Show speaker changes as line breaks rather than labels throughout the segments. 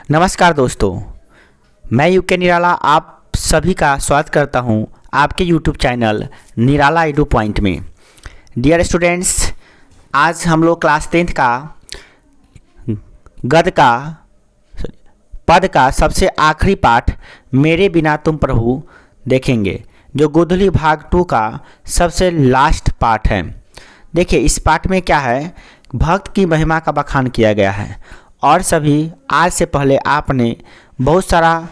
नमस्कार दोस्तों, मैं यूके निराला आप सभी का स्वागत करता हूं आपके यूट्यूब चैनल निराला एडू पॉइंट में। डियर स्टूडेंट्स, आज हम लोग क्लास 10th का पद का सबसे आखिरी पाठ मेरे बिना तुम प्रभु देखेंगे, जो गोधूली भाग 2 का सबसे लास्ट पाठ है। देखिए, इस पाठ में क्या है, भक्त की महिमा का बखान किया गया है। और सभी आज से पहले आपने बहुत सारा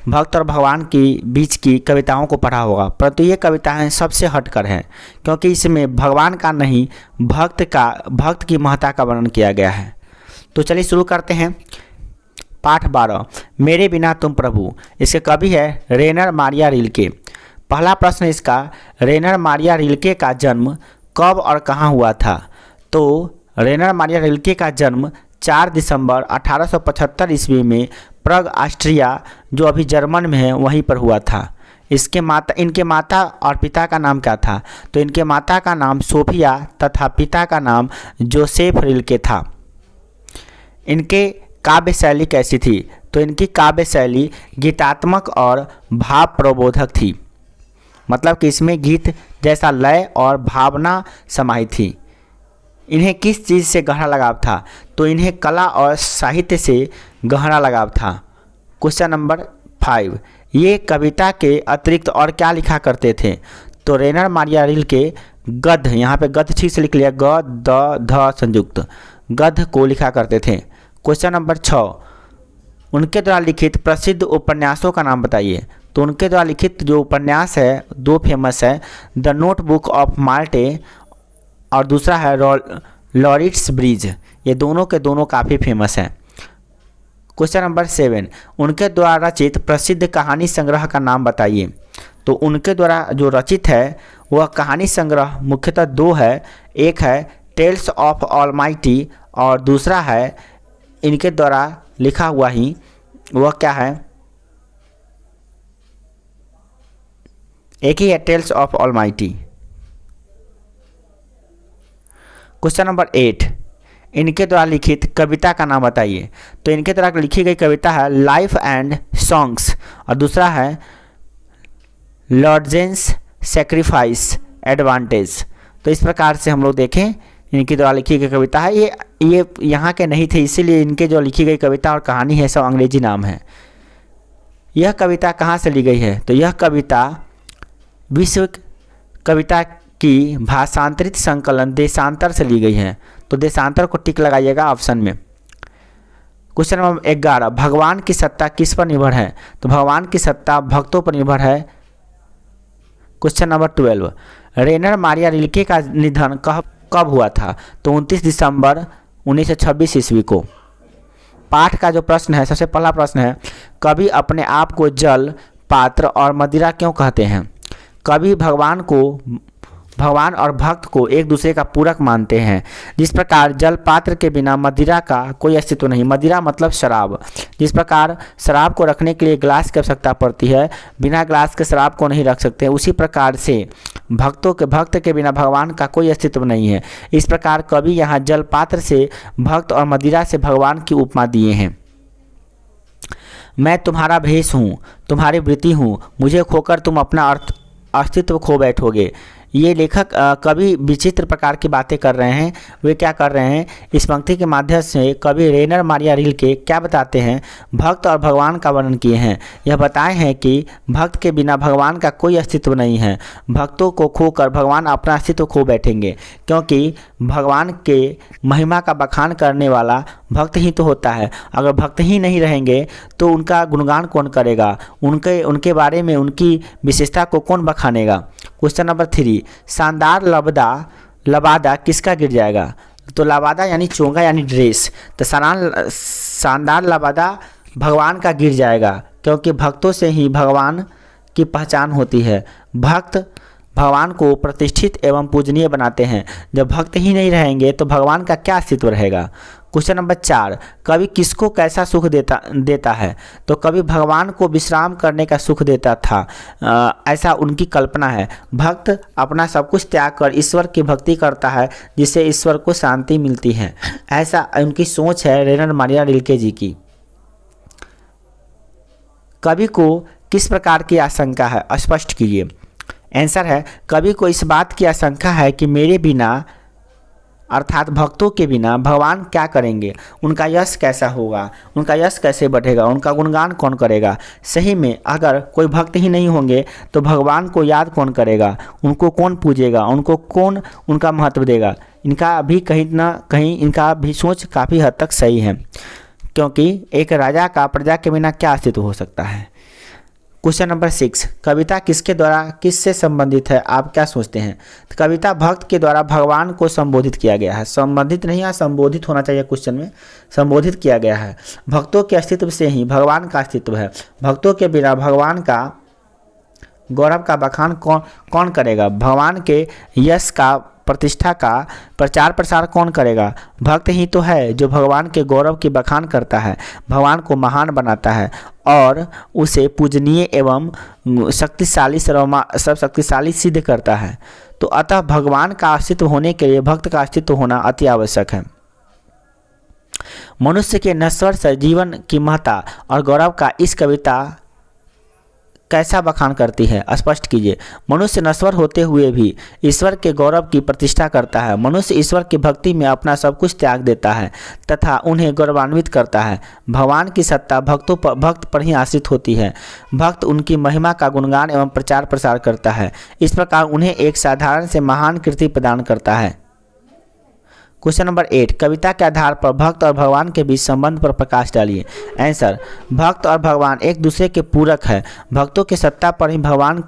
भक्त और भगवान की बीच की कविताओं को पढ़ा होगा, परंतु ये कविताएं सबसे हटकर हैं, क्योंकि इसमें भगवान का नहीं भक्त की महत्ता का वर्णन किया गया है। तो चलिए शुरू करते हैं। पाठ 12, मेरे बिना तुम प्रभु। इसके कवि है रेनर मारिया रिल्के। पहला प्रश्न इसका, रेनर मारिया रिल्के का जन्म कब और कहाँ हुआ था? तो रेनर मारिया रिल्के का जन्म 4 दिसंबर 1875 ईस्वी में प्रग, ऑस्ट्रिया, जो अभी जर्मन में है, वहीं पर हुआ था। इनके माता और पिता का नाम क्या था? तो इनके माता का नाम सोफिया तथा पिता का नाम जोसेफ रिल्के था। इनके काव्य शैली कैसी थी? तो इनकी काव्य शैली गीतात्मक और भाव प्रबोधक थी, मतलब कि इसमें गीत जैसा लय और भावना समाहित थी। इन्हें किस चीज़ से गहरा लगाव था? तो इन्हें कला और साहित्य से गहरा लगाव था। क्वेश्चन नंबर 5, ये कविता के अतिरिक्त और क्या लिखा करते थे? तो रेनर मारिया रिल्के गद्य, यहाँ पे गद्य ठीक से लिख लिया, ग द ध संयुक्त, गद्य को लिखा करते थे। क्वेश्चन नंबर 6, उनके द्वारा लिखित प्रसिद्ध उपन्यासों का नाम बताइए। तो उनके द्वारा लिखित जो उपन्यास है, 2 फेमस है, द नोटबुक ऑफ माल्टे और दूसरा है लॉरिट्स ब्रिज। ये दोनों के दोनों काफ़ी फेमस हैं। क्वेश्चन नंबर 7, उनके द्वारा रचित प्रसिद्ध कहानी संग्रह का नाम बताइए। तो उनके द्वारा जो रचित है वह कहानी संग्रह मुख्यतः 2 है। एक है टेल्स ऑफ ऑलमाइटी और दूसरा है इनके द्वारा लिखा हुआ ही, वह क्या है, एक ही है, tales of almighty. Question number 8, इनके द्वारा लिखित कविता का नाम बताइए। तो इनके द्वारा लिखी गई कविता है लाइफ एंड सॉन्ग्स और दूसरा है लॉर्जेंस सेक्रीफाइस एडवांटेज। तो इस प्रकार से हम लोग देखें, इनके द्वारा लिखी गई कविता है। ये यहाँ के नहीं थे, इसीलिए इनके जो लिखी गई कविता और कहानी है सब अंग्रेजी नाम है। यह कविता कहाँ से ली गई है? तो यह कविता विश्व कविता की भाषांतरित संकलन देशांतर से ली गई है। तो देशांतर को टिक लगाइएगा ऑप्शन में। क्वेश्चन नंबर 11, भगवान की सत्ता किस पर निर्भर है? तो भगवान की सत्ता भक्तों पर निर्भर है। क्वेश्चन नंबर 12, रेनर मारिया रिल्के का निधन कब हुआ था? तो 29 दिसंबर 1926 ईस्वी को। पाठ का जो प्रश्न है, सबसे पहला प्रश्न है, कवि अपने आप को जल, पात्र और मदिरा क्यों कहते हैं? कवि भगवान और भक्त को एक दूसरे का पूरक मानते हैं। जिस प्रकार जल पात्र के बिना मदिरा का कोई अस्तित्व नहीं, मदिरा मतलब शराब। जिस प्रकार शराब को रखने के लिए ग्लास की आवश्यकता पड़ती है, बिना ग्लास के शराब को नहीं रख सकते, उसी प्रकार से भक्त के बिना भगवान का कोई अस्तित्व नहीं है। इस प्रकार कवि यहाँ जल पात्र से भक्त और मदिरा से भगवान की उपमा दिए हैं। मैं तुम्हारा भेष हूँ, तुम्हारी वृत्ति हूँ, मुझे खोकर तुम अपना अस्तित्व खो बैठोगे। ये लेखक कवि विचित्र प्रकार की बातें कर रहे हैं। वे क्या कर रहे हैं, इस पंक्ति के माध्यम से कवि रेनर मारिया रिल्के क्या बताते हैं, भक्त और भगवान का वर्णन किए हैं। यह बताए हैं कि भक्त के बिना भगवान का कोई अस्तित्व नहीं है। भक्तों को खोकर भगवान अपना अस्तित्व खो बैठेंगे, क्योंकि भगवान के महिमा का बखान करने वाला भक्त ही तो होता है। अगर भक्त ही नहीं रहेंगे तो उनका गुणगान कौन करेगा, उनके बारे में उनकी विशेषता को कौन बखानेगा। क्वेश्चन नंबर 3, शानदार लबादा किसका गिर जाएगा? तो लबादा यानी चोंगा यानी ड्रेस। तो शानदार लबादा भगवान का गिर जाएगा, क्योंकि भक्तों से ही भगवान की पहचान होती है। भक्त भगवान को प्रतिष्ठित एवं पूजनीय बनाते हैं। जब भक्त ही नहीं रहेंगे तो भगवान का क्या अस्तित्व रहेगा। क्वेश्चन नंबर 4, कवि किसको कैसा सुख देता है? तो कवि भगवान को विश्राम करने का सुख देता था, ऐसा उनकी कल्पना है। भक्त अपना सब कुछ त्याग कर ईश्वर की भक्ति करता है, जिससे ईश्वर को शांति मिलती है, ऐसा उनकी सोच है रेनर मारिया रिल्के जी की। कवि को किस प्रकार की आशंका है, स्पष्ट कीजिए। आंसर है, कवि को इस बात की आशंका है कि मेरे बिना अर्थात भक्तों के बिना भगवान क्या करेंगे, उनका यश कैसा होगा, उनका यश कैसे बढ़ेगा, उनका गुणगान कौन करेगा। सही में अगर कोई भक्त ही नहीं होंगे तो भगवान को याद कौन करेगा, उनको कौन पूजेगा, उनको कौन उनका महत्व देगा। इनका भी कहीं ना कहीं इनका भी सोच काफ़ी हद तक सही है, क्योंकि एक राजा का प्रजा के बिना क्या अस्तित्व हो सकता है। क्वेश्चन नंबर 6, कविता किसके द्वारा किससे संबंधित है, आप क्या सोचते हैं। तो कविता भक्त के द्वारा भगवान को संबोधित किया गया है, संबंधित नहीं है, संबोधित होना चाहिए क्वेश्चन में, संबोधित किया गया है। भक्तों के अस्तित्व से ही भगवान का अस्तित्व है, भक्तों के बिना भगवान का गौरव का बखान कौन करेगा, भगवान के यश का प्रतिष्ठा का प्रचार प्रसार कौन करेगा। भक्त ही तो है जो भगवान के गौरव की बखान करता है, भगवान को महान बनाता है और उसे पूजनीय एवं शक्तिशाली सर्वशक्तिशाली सिद्ध करता है। तो अतः भगवान का अस्तित्व होने के लिए भक्त का अस्तित्व होना अति आवश्यक है। मनुष्य के नश्वर से जीवन की महत्ता और गौरव का इस कविता कैसा बखान करती है, स्पष्ट कीजिए। मनुष्य नश्वर होते हुए भी ईश्वर के गौरव की प्रतिष्ठा करता है। मनुष्य ईश्वर की भक्ति में अपना सब कुछ त्याग देता है तथा उन्हें गौरवान्वित करता है। भगवान की सत्ता भक्त पर ही आश्रित होती है। भक्त उनकी महिमा का गुणगान एवं प्रचार प्रसार करता है। इस प्रकार उन्हें एक साधारण से महान कृति प्रदान करता है। क्वेश्चन नंबर 8, कविता के आधार पर भक्त और भगवान के बीच संबंध पर प्रकाश डालिए। आंसर, भक्त और भगवान एक दूसरे के पूरक है। भक्तों की सत्ता पर ही भगवान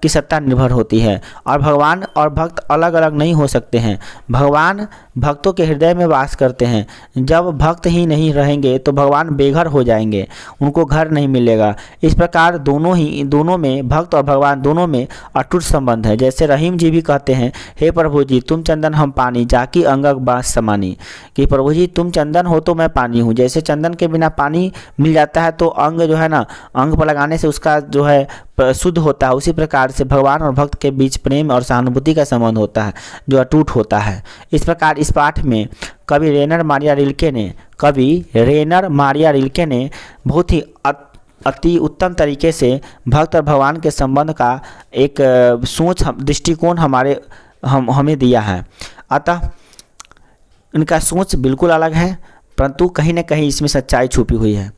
की सत्ता निर्भर होती है और भगवान और भक्त अलग अलग नहीं हो सकते हैं। भगवान भक्तों के हृदय में वास करते हैं। जब भक्त ही नहीं रहेंगे तो भगवान बेघर हो जाएंगे, उनको घर नहीं मिलेगा। इस प्रकार दोनों में भक्त और भगवान दोनों में अटूट संबंध है। जैसे रहीम जी भी कहते हैं, हे प्रभु जी तुम चंदन हम पानी, जाकी अंगक बास समानी, कि प्रभु जी तुम चंदन हो तो मैं पानी हूँ। जैसे चंदन के बिना पानी मिल जाता है तो अंग जो है ना, अंग पर लगाने से उसका जो है शुद्ध होता है, उसी प्रकार से भगवान और भक्त के बीच प्रेम और सहानुभूति का संबंध होता है जो अटूट होता है। इस प्रकार इस पाठ में कवि रेनर मारिया रिल्के ने बहुत ही अति उत्तम तरीके से भक्त और भगवान के संबंध का एक सोच दृष्टिकोण हमें दिया है। अतः इनका सोच बिल्कुल अलग है, परंतु कहीं ना कहीं इसमें सच्चाई छुपी हुई है।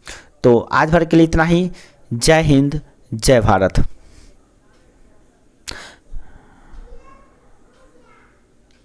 तो आज भर के लिए इतना ही। जय हिंद, जय भारत।